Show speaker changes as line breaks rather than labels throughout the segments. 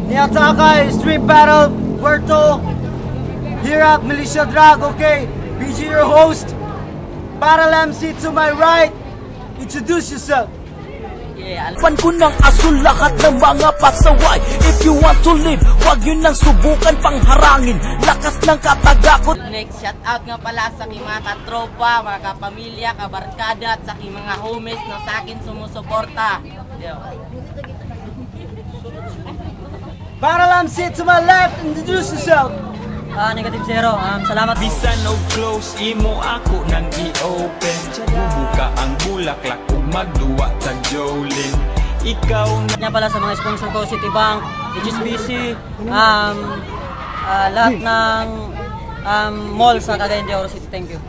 Niataka, Street Battle, Puerto, Hirap, Militia Drag, okay? BG, your host. Battle MC to my right. Introduce yourself.
Pan ko ng asul lahat ng mga pasaway. If you want to live, wag yun nang subukan pang harangin. Lakas ng katagakot.
Next shout out nga pala sa aking mga katropa, mga kapamilya, kabarkada at sa aking mga homies na sa akin sumusuporta.
Battle MC to my left, introduce yourself.
Negative Zero, salamat.
Bisan o close, imo ako nang i-open. Bubuka ang bulaklak kung magduwa sa Jolin. Ikaw na...
Nga pala sa mga sponsor ko, Citibank, HSBC, lahat ng mall sa Cagayan de Oro City. Thank you.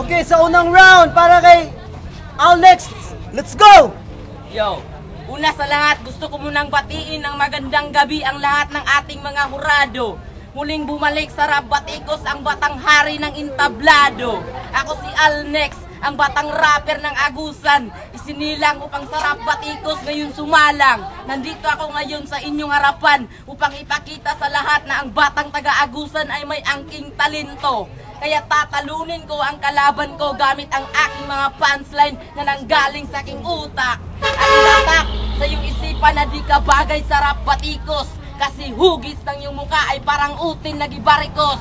Okay, sa unang round, para kay Alnex, let's go!
Yo! Una sa lahat, gusto ko munang batiin ng magandang gabi ang lahat ng ating mga hurado. Muling bumalik sa Rap Batikos ang batang hari ng entablado. Ako si Alnex, ang batang rapper ng Agusan. Isinilang upang sa Rap Batikos ngayon sumalang. Nandito ako ngayon sa inyong harapan upang ipakita sa lahat na ang batang taga-Agusan ay may angking talento. Kaya tatalunin ko ang kalaban ko gamit ang aking mga punchline na nanggaling sa aking utak. At ilatak sa iyong isipan na di ka bagay sa Rap Batikos. Kasi hugis ng iyong muka ay parang utin na gibarikos.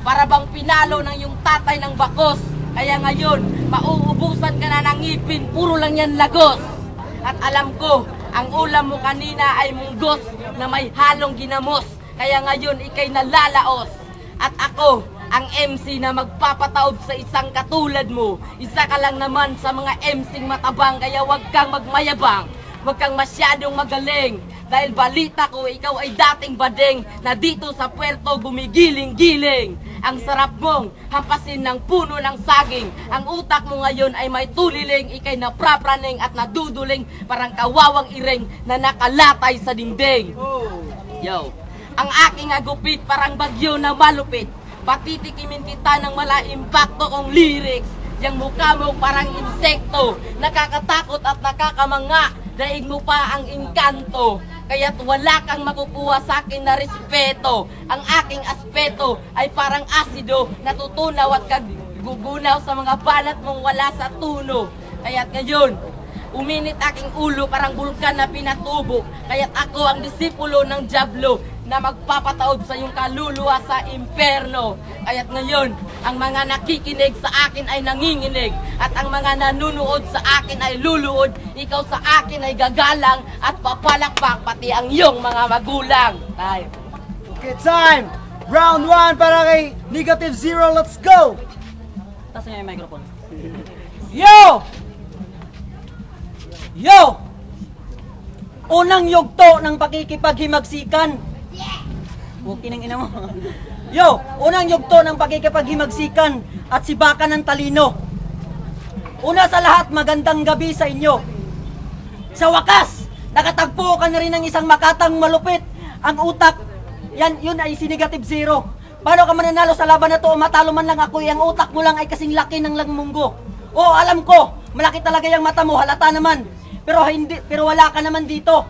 Para bang pinalo ng iyong tatay ng bakos. Kaya ngayon, mauubusan ka na ng ngipin, puro lang yan lagos. At alam ko, ang ulam mo kanina ay munggos na may halong ginamos. Kaya ngayon, ikay nalalaos. At ako, ang MC na magpapataob sa isang katulad mo. Isa ka lang naman sa mga MC'ng matabang, kaya wag kang magmayabang. Wag kang masyadong magaling. Dahil balita ko, ikaw ay dating badeng na dito sa puerto gumigiling-giling. Ang sarap mong hampasin ng puno ng saging. Ang utak mo ngayon ay may tuliling, ikay naprapraning at naduduling parang kawawang iring na nakalatay sa dingding. Yo, ang aking agupit parang bagyo na malupit. Patitikimin kita ng mala-impacto kong lyrics. Yang mukha mo parang insekto, nakakatakot at nakakamanga. Daig mo pa ang engkanto. Kaya't wala kang makukuha sa akin na respeto. Ang aking aspeto ay parang asido, natutunaw at kagugunaw sa mga banat mong wala sa tuno. Kaya't ngayon, uminit aking ulo parang bulkan na pinatubo. Kaya't ako ang disipulo ng Diablo na magpapataob sa iyong kaluluwa sa imperno. Kaya't ngayon, ang mga nakikinig sa akin ay nanginginig. At ang mga nanunood sa akin ay luluod. Ikaw sa akin ay gagalang at papalakpak pati ang iyong mga magulang. Time.
Okay, time! Round 1 para kay Negative Zero, let's go!
Taas niya yung microphone.
Yo!
Yo! Unang yugto ng pakikipaghimaksikan. Okay nang ina mo. Yo! Unang yugto ng pakikipaghimaksikan at sibakan ng talino. Una sa lahat, magandang gabi sa inyo. Sa wakas, nakatagpo ka na rin ng isang makatang malupit. Ang utak, yun ay si Negative Zero. Paano ka mananalo sa laban na to o matalo man lang ako, ang utak mo lang ay kasing laki ng langmunggo. Oo, alam ko, malaki talaga yung mata mo, halata naman. Pero wala ka naman dito.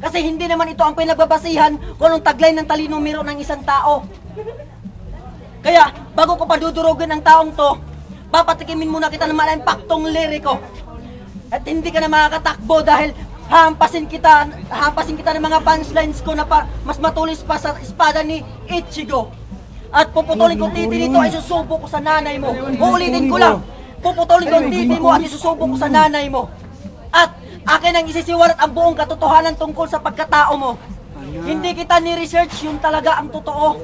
Kasi hindi naman ito ang pinagbabasihan kung anong taglay ng talino meron ng isang tao. Kaya, bago ko padudurugin ang taong to, papatikimin muna kita ng malampaktong liriko. At hindi ka na makakatakbo dahil hampasin kita ng mga punchlines ko na mas matulis pa sa espada ni Ichigo. At puputulin ko titi nito ay susubo ko sa nanay mo. Uulitin ko lang, puputulin ko titi mo at isusubo ko sa nanay mo. At akin ang isisiwalat ang buong katotohanan tungkol sa pagkatao mo. Hindi kita ni-research, yun talaga ang totoo.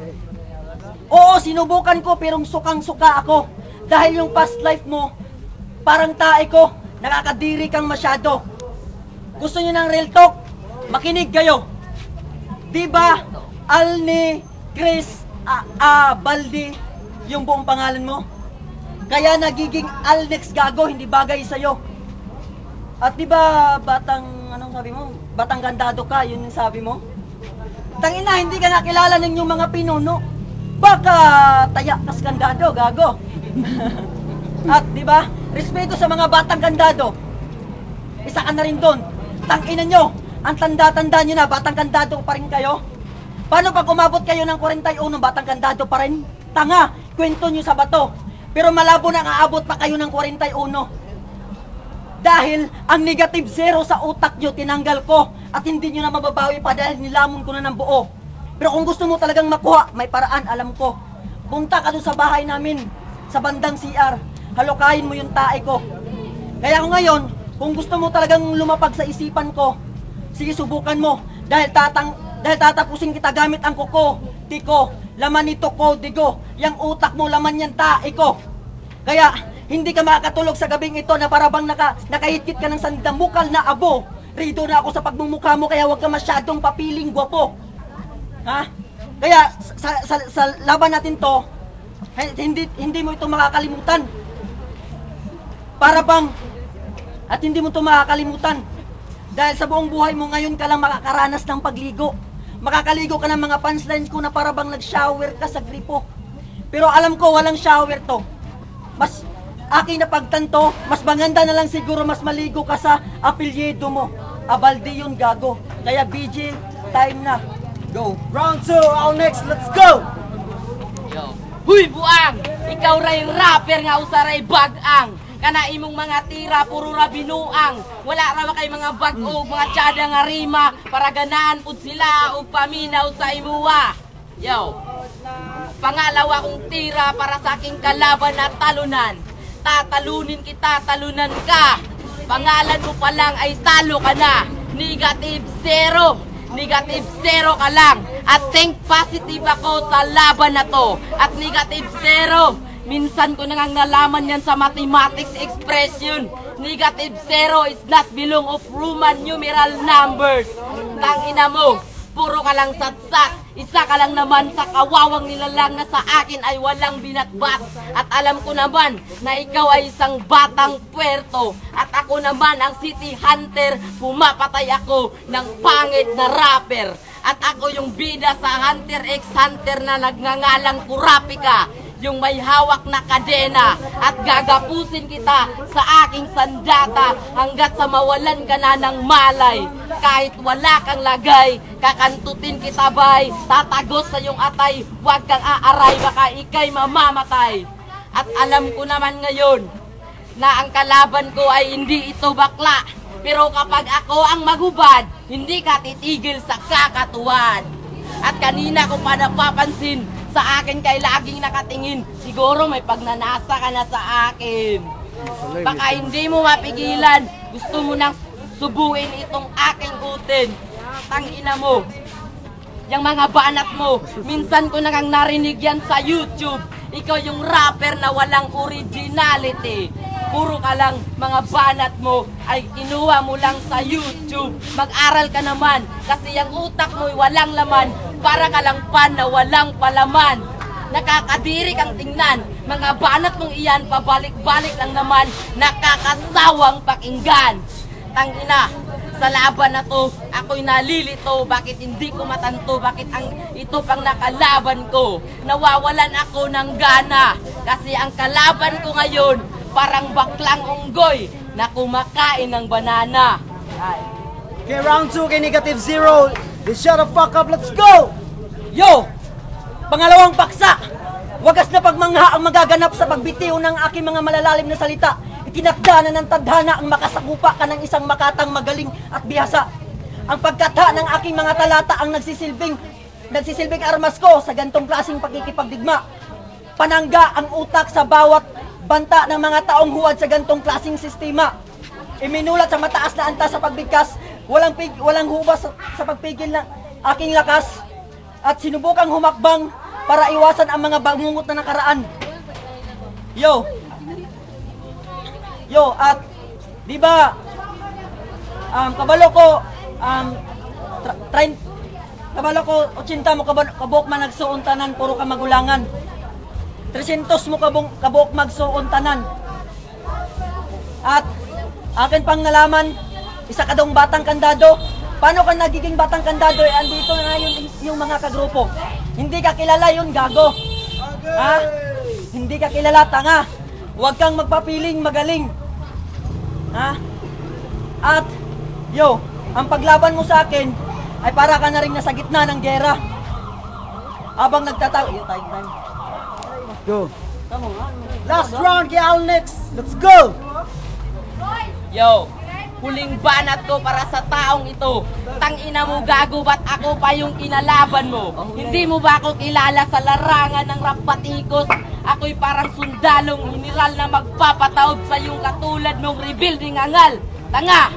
Oo, sinubukan ko pero sukang-suka ako. Dahil yung past life mo, parang tae ko, nakakadiri kang masyado. Gusto nyo ng real talk? Makinig kayo. Diba, Alni Chris Baldi yung buong pangalan mo? Kaya nagiging Alnex gago, hindi bagay sa'yo. At diba, anong sabi mo? Batang gandado ka, yun yung sabi mo? Tangina, hindi ka nakilala ng yung mga pinuno. Baka tayak kas gandado, gago. At diba, respeto sa mga batang gandado. Isa ka na rin doon. Tangina nyo, Ang tanda-tanda nyo na, batang kandado pa rin kayo. Paano pag umabot kayo ng 41, batang kandado pa rin? Tanga, kwento nyo sa bato. Pero malabo na aabot pa kayo ng 41. Dahil ang negative 0 sa utak nyo, tinanggal ko. At hindi nyo na mababawi pa dahil nilamon ko na ng buo. Pero kung gusto mo talagang makuha, may paraan, alam ko. Punta ka doon sa bahay namin, sa bandang CR. Halukayin mo yung tae ko. Kaya kung ngayon, kung gusto mo talagang lumapag sa isipan ko, sige, subukan mo. Dahil tatapusin kita gamit ang kuko, tiko, laman nito ko, digo. Yang utak mo, laman yan tae ko. Kaya, hindi ka makakatulog sa gabing ito na parabang nakahitkit ka ng sandamukal na abo. Rido na ako sa pagmumukha mo, kaya huwag ka masyadong papiling gwapo. Ha? Kaya, sa laban natin to, hindi mo ito makakalimutan. Para bang, at hindi mo ito makakalimutan. Dahil sa buong buhay mo ngayon ka lang makakaranas ng pagligo. Makakaligo ka ng mga punchlines ko na para bang nag-shower ka sa gripo. Pero alam ko, walang shower to. Mas aking napagtanto, mas maganda na lang siguro mas maligo ka sa apelyido mo. Abalde yun, gago. Kaya BJ, time na. Go.
Round 2, all next, let's go!
Yo. Huy, buang! Ikaw ray rapper nga usaray bagang. Kana imong mga tira, puro ra binuang. Wala ra ba kay mga bag-o, mga tiyada nga rima, para ganaan pud sila o paminaw sa imuwa. Yo. Pangalawa kong tira para sa aking kalaban na talunan. Tatalunin kita, talunan ka. Pangalan mo pa lang ay talo ka na. Negative 0. Negative 0 ka lang. At think positive ako sa laban na to. At negative 0. Minsan ko nang nalaman yan sa mathematics expression. Negative 0 is not belong of Roman numeral numbers. Tangina mo, puro ka lang satsat. Isa ka lang naman sa kawawang nilalang na sa akin ay walang binatbat. At alam ko naman na ikaw ay isang batang puwerto. At ako naman ang city hunter, pumapatay ako ng pangit na rapper. At ako yung bida sa Hunter x Hunter na nagngangalang Kurapika, yung may hawak na kadena. At gagapusin kita sa aking sandata hanggat sa mawalan ka na ng malay. Kahit wala kang lagay, kakantutin kita bay. Tatagos sa iyong atay, huwag kang aaray, baka ikay mamamatay. At alam ko naman ngayon na ang kalaban ko ay hindi ito bakla. Pero kapag ako ang magubad, hindi ka titigil sa kakatuwad. At kanina ko pa napapansin, sa akin kay laging nakatingin. Siguro may pagnanasa ka na sa akin. Baka hindi mo mapigilan. Gusto mo nang subuin itong aking utin. Tangina mo. Yang mga banat mo, minsan ko nang narinig yan sa YouTube. Ikaw yung rapper na walang originality. Puro ka lang, mga banat mo ay kinuha mo lang sa YouTube. Mag-aral ka naman, kasi yung utak mo ay walang laman. Para ka lang pan na walang palaman. Nakakadiri kang tingnan, mga banat mong iyan, pabalik-balik lang naman. Nakakasawang pakinggan. Tangina, sa laban na to, ako'y nalilito. Bakit hindi ko matanto? Bakit ito pang nakalaban ko? Nawawalan ako ng gana. Kasi ang kalaban ko ngayon, parang baklang unggoy na kumakain ng banana. Ay.
Okay, round 2 kay negative 0. Let's shut the fuck up, let's go!
Yo! Pangalawang paksa! Wagas na pagmangha ang magaganap sa pagbitiw ng aking mga malalalim na salita. Itinakda na ng tadhana ang makasagupa ka ng isang makatang magaling at bihasa. Ang pagkatha ng aking mga talata ang nagsisilbing armas ko sa gantong klaseng pagkikipagdigma. Panangga ang utak sa bawat banta ng mga taong huwad sa gantong klaseng sistema. Iminulat sa mataas na antas sa pagbigkas, walang hubas sa pagpigil ng aking lakas, at sinubukang humakbang para iwasan ang mga bangungot na nakaraan. Yo, at di ba kabalo ko 80 mo kabok man nagsuon tanan, puro ka magulangan. 300 mo kabok magsuon tanan. At akin pang nalaman, isa ka dong batang kandado. Paano ka nagiging batang kandado? Andito na yung mga kagrupo. Hindi ka kilala yun, gago. Ha? Hindi ka kilala, tanga. Huwag kang magpapiling magaling. Ha? At, ang paglaban mo sa akin ay para ka na rin nasa gitna ng gera. Habang nagtatago, time.
Go.
Tama nga.
Last round kay Alnex. Let's go!
Yo, huling banat ko para sa taong ito. Tangina mo gago, ba't ako pa yung kinalaban mo? Hindi mo ba ako kilala sa larangan ng rap batikos? Ako'y parang sundalong general na magpapataob sa yung katulad mong rebuilding angal. Tanga!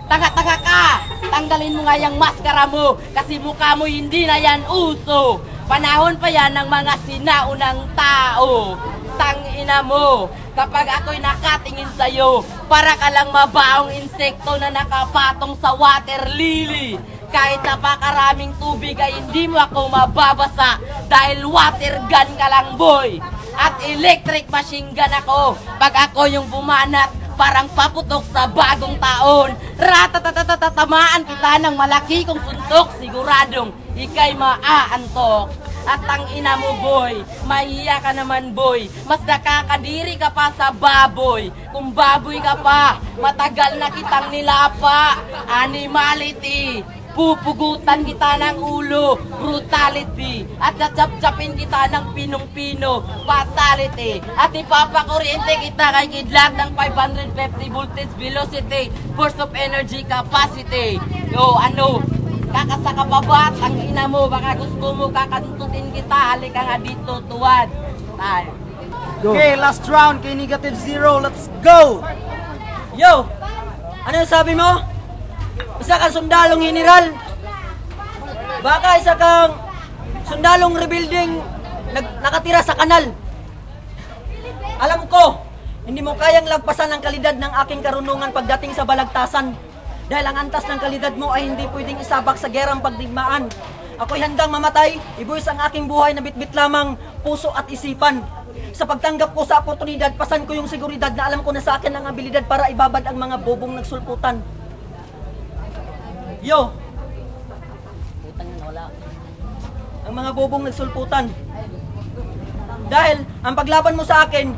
Tanga-tanga ka! Tanggalin mo nga yung maskara mo kasi mukha mo hindi na yan uso. Panahon pa yan ng mga sinaunang tao. Tangina mo, kapag ako'y nakatingin sa'yo, para ka lang mabaong insekto na nakapatong sa water lily. Kahit napakaraming tubig ay hindi mo ako mababasa dahil water gun ka lang, boy. At electric machine gun ako pag ako yung bumanat, parang paputok sa bagong taon. Ratatatatamaan kita ng malaki kong suntok, siguradong ikay maaantok. At ang ina mo, boy, mahiya ka naman, boy. Mas nakakadiri ka pa sa baboy. Kung baboy ka pa, matagal na kitang nilapa. Animality, pupugutan kita ng ulo, brutality. At chachap-chapin kita ng pinong-pino, fatality. At ipapakuryente kita kay kidlat ng 550 voltage velocity, force of energy capacity. Yo, ano? Kakasaka pa ba? Ang ina mo, baka gusto mo kakantutin kita. Halika nga dito, tuwad. Tayo.
Okay, last round kay Negative Zero. Let's go!
Yo! Ano yung sabi mo? Isa kang sundalong general. Baka isa kang sundalong rebuilding nakatira sa kanal. Alam ko, hindi mo kayang lagpasan ang kalidad ng aking karunungan pagdating sa balagtasan. Dahil ang antas ng kalidad mo ay hindi pwedeng isabak sa gerang pagdigmaan. Ako'y handang mamatay, ibuwis ang aking buhay na bitbit lamang puso at isipan. Sa pagtanggap ko sa oportunidad, pasan ko yung seguridad na alam ko na sa akin ang abilidad para ibabad ang mga bobong nagsulputan. Yo! Putang na wala. Ang mga bobong nagsulputan. Dahil ang paglaban mo sa akin,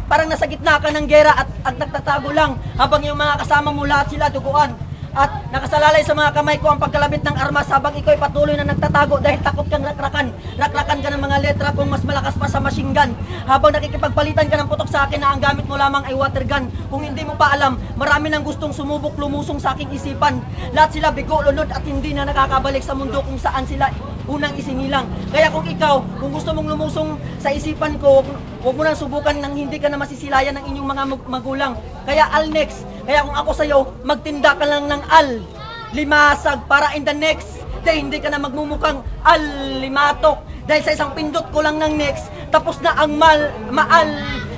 parang nasa gitna ka ng gera at nagtatago lang habang yung mga kasama mo lahat sila duguan. At nakasalalay sa mga kamay ko ang pagkalabit ng armas habang ikaw ay patuloy na nagtatago dahil takot kang rakrakan. Rakrakan ka ng mga letra kung mas malakas pa sa machine gun. Habang nakikipagpalitan ka ng putok sa akin na ang gamit mo lamang ay water gun. Kung hindi mo pa alam, marami nang gustong sumubok lumusong sa aking isipan. Lahat sila bigo, lunod at hindi na nakakabalik sa mundo kung saan sila unang isinilang. Kaya kung ikaw, kung gusto mong lumusong sa isipan ko, huwag mo nang subukan nang hindi ka na masisilayan ng inyong mga magulang. Kaya Alnex, kaya kung ako sa'yo, magtinda ka lang ng limasag para in the next day hindi ka na magmumukhang limatok. Dahil sa isang pindot ko lang ng next, tapos na ang maal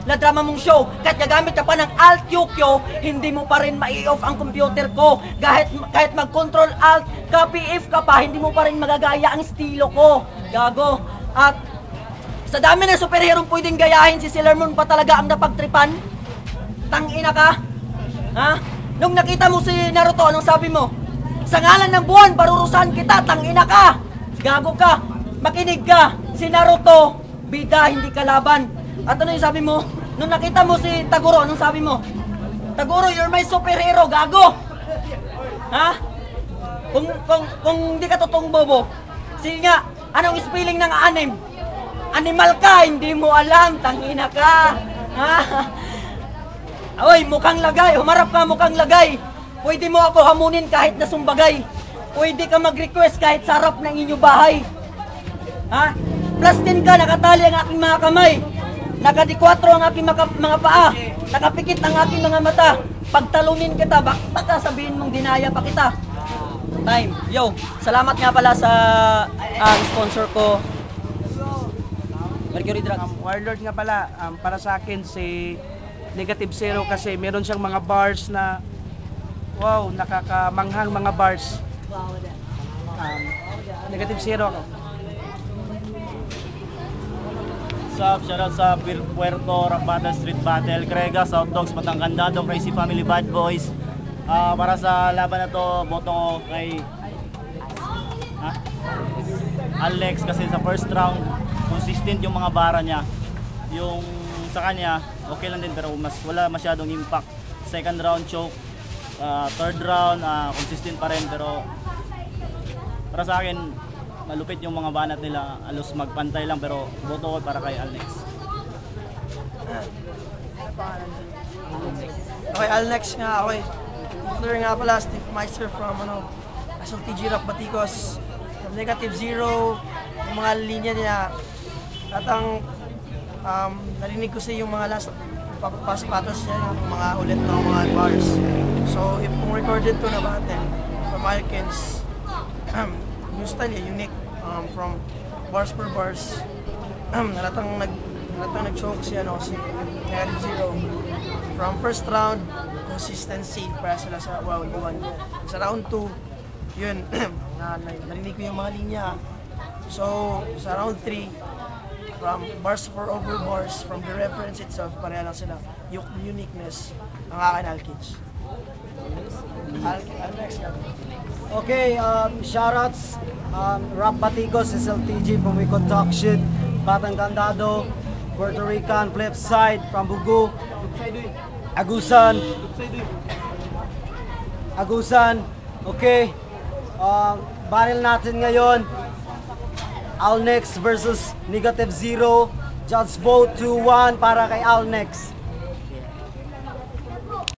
na drama mong show. Kahit gagamit ka pa ng Alt QQ, hindi mo pa rin mai-off ang computer ko. Kahit mag-control Alt, copy if ka pa, hindi mo pa rin magagaya ang estilo ko. Gago. At sa dami ng superhero pwedeng gayahin, si Sailor Moon pa talaga ang napagtripan. Tangina ka. Ha? Nung nakita mo si Naruto, anong sabi mo? Sa ngalan ng buwan, parurusahan kita, tangina ka. Gago ka. Makinig ka. Si Naruto, bida, hindi kalaban. At ano yung sabi mo? Nung nakita mo si Taguro, anong sabi mo? Taguro, you're my superhero, gago! Ha? Kung hindi ka totoong bobo, sige nga, anong spelling ng anim? Animal ka, hindi mo alam, tangina ka! Ha? Oy, mukhang lagay, humarap ka mukhang lagay! Pwede mo ako hamunin kahit na sumbagay. Pwede ka mag-request kahit sarap ng inyong bahay. Ha? Plus 10 ka, nakatali ang aking mga kamay. Nakadikwatro ang aking mga paa. Nakapikit ang aking mga mata. Pagtalunin kita, baka sabihin mong dinaya pa kita. Time. Yo, salamat nga pala sa sponsor ko, Mercury Drugs.
Warlord nga pala, para sa akin si Negative Zero kasi meron siyang mga bars na wow, nakakamanghang mga bars. Negative Zero ako.
What's up? Shoutout sa Puerto Rock Battle, Street Battle, Crega, South Dogs, Batanggandado, Crazy Family, Bad Boys. Para sa laban na to, boto ko kay Alex kasi sa first round, consistent yung mga bara niya. Yung sa kanya, okay lang din pero wala masyadong impact. Second round choke, third round, consistent pa rin, pero para sa akin, malupit yung mga banat nila. Alos magpantay lang, pero boto ko para kay Alnex.
Okay, Alnex nga ako eh. Clear nga pala, Steve Meister from SLTG Rock Baticos. From -0, yung mga linya niya. At ang narinig ko sa yung mga last pasapatos niya, yung mga ulit ng mga bars. So, if kung recorded to na battle from Alkins, yung style niya, unique, from bars per bars. Nalatang nag-choke si -0. From first round, consistency para sila sa round 1. Sa round 2, yun, narinig ko yung mga linya. So, sa round 3, from bars for over bars, from the reference itself, pareha lang sila. Yung uniqueness ng akin Alkins. Alnex ka.
Okay, shoutouts, Rap Baticos, SLTG from We Could Talk Shit, Batang Candado, Puerto Rican, Flipside, from Bugu, Agusan, okay, battle natin ngayon, Alnex versus -0, judge vote 2-1 para kay Alnex.